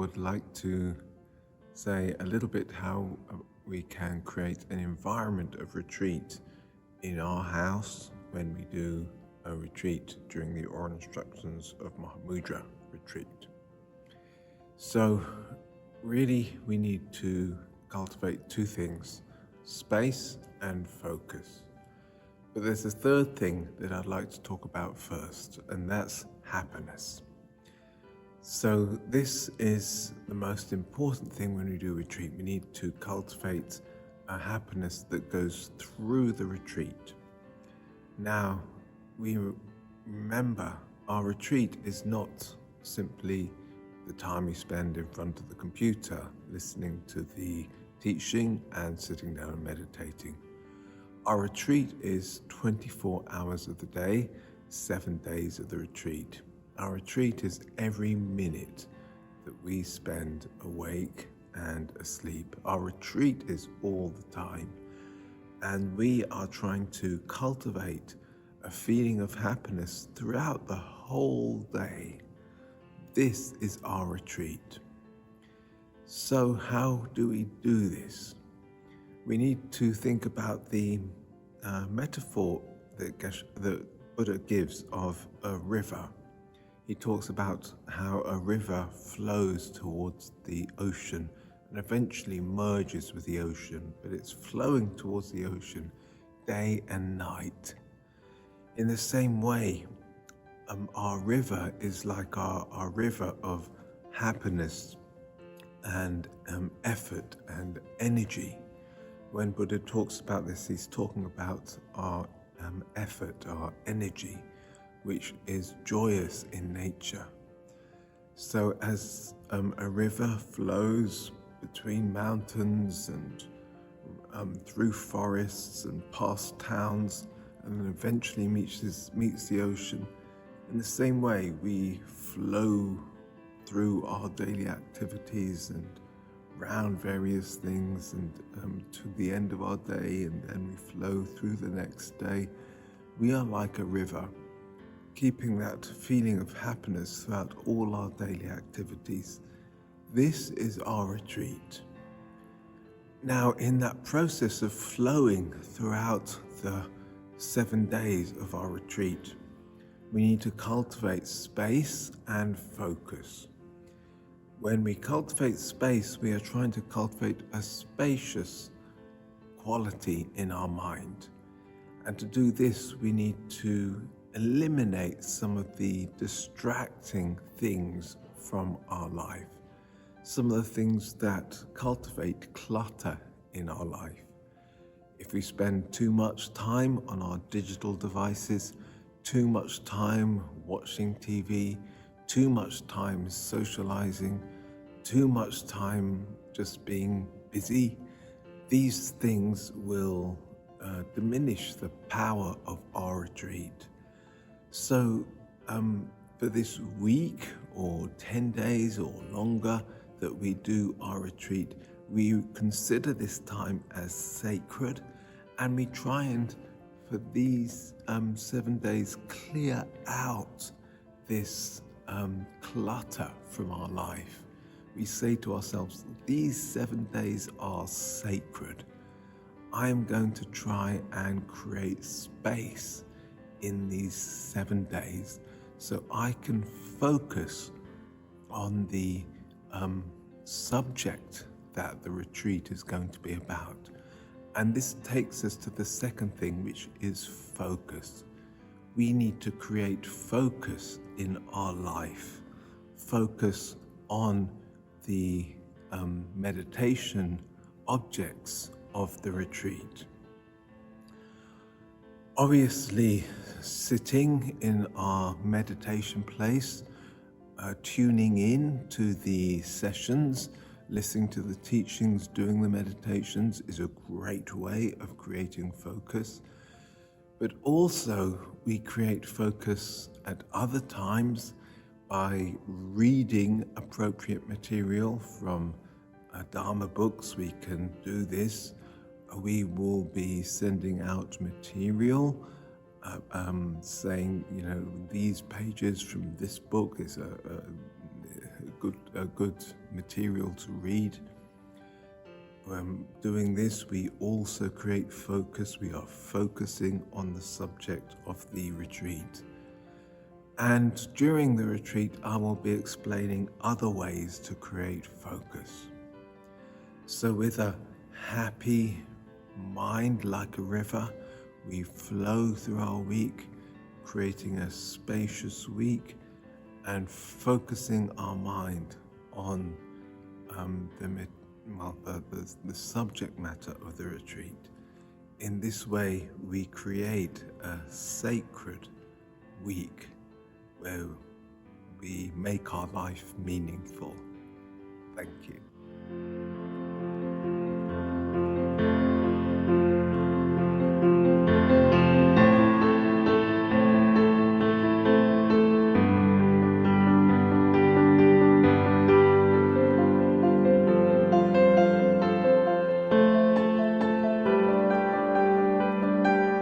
would like to say a little bit how we can create an environment of retreat in our house when we do a retreat during the Oral Instructions of Mahamudra retreat. So really we need to cultivate two things, space and focus. But there's a third thing that I'd like to talk about first, and that's happiness. So this is the most important thing when we do retreat. We need to cultivate a happiness that goes through the retreat. Now, we remember our retreat is not simply the time we spend in front of the computer, listening to the teaching and sitting down and meditating. Our retreat is 24 hours of the day, 7 days of the retreat. Our retreat is every minute that we spend awake and asleep. Our retreat is all the time. And we are trying to cultivate a feeling of happiness throughout the whole day. This is our retreat. So how do we do this? We need to think about the metaphor that Buddha gives of a river. He talks about how a river flows towards the ocean and eventually merges with the ocean, but it's flowing towards the ocean day and night. In the same way, our river is like our river of happiness and effort and energy. When Buddha talks about this, he's talking about our effort, our energy, which is joyous in nature. So as a river flows between mountains and through forests and past towns, and then eventually meets the ocean, in the same way we flow through our daily activities and round various things and to the end of our day, and then we flow through the next day. We are like a river, keeping that feeling of happiness throughout all our daily activities. This is our retreat. Now, in that process of flowing throughout the 7 days of our retreat, we need to cultivate space and focus. When we cultivate space, we are trying to cultivate a spacious quality in our mind. And to do this, we need to eliminate some of the distracting things from our life, some of the things that cultivate clutter in our life. If we spend too much time on our digital devices, too much time watching TV, too much time socializing, too much time just being busy, these things will diminish the power of our retreat. So for this week or 10 days or longer that we do our retreat, we consider this time as sacred, and we try and, for these 7 days, clear out this clutter from our life. We say to ourselves, these 7 days are sacred. I am going to try and create space in these 7 days so I can focus on the subject that the retreat is going to be about. And this takes us to the second thing, which is focus. We need to create focus in our life, focus on the meditation objects of the retreat. Obviously, sitting in our meditation place, tuning in to the sessions, listening to the teachings, doing the meditations is a great way of creating focus. But also, we create focus at other times by reading appropriate material from Dharma books. We can do this. We will be sending out material saying, these pages from this book is a good material to read. Doing this, we also create focus. We are focusing on the subject of the retreat. And during the retreat, I will be explaining other ways to create focus. So with a happy mind like a river, we flow through our week, creating a spacious week and focusing our mind on the subject matter of the retreat. In this way, we create a sacred week where we make our life meaningful. Thank you.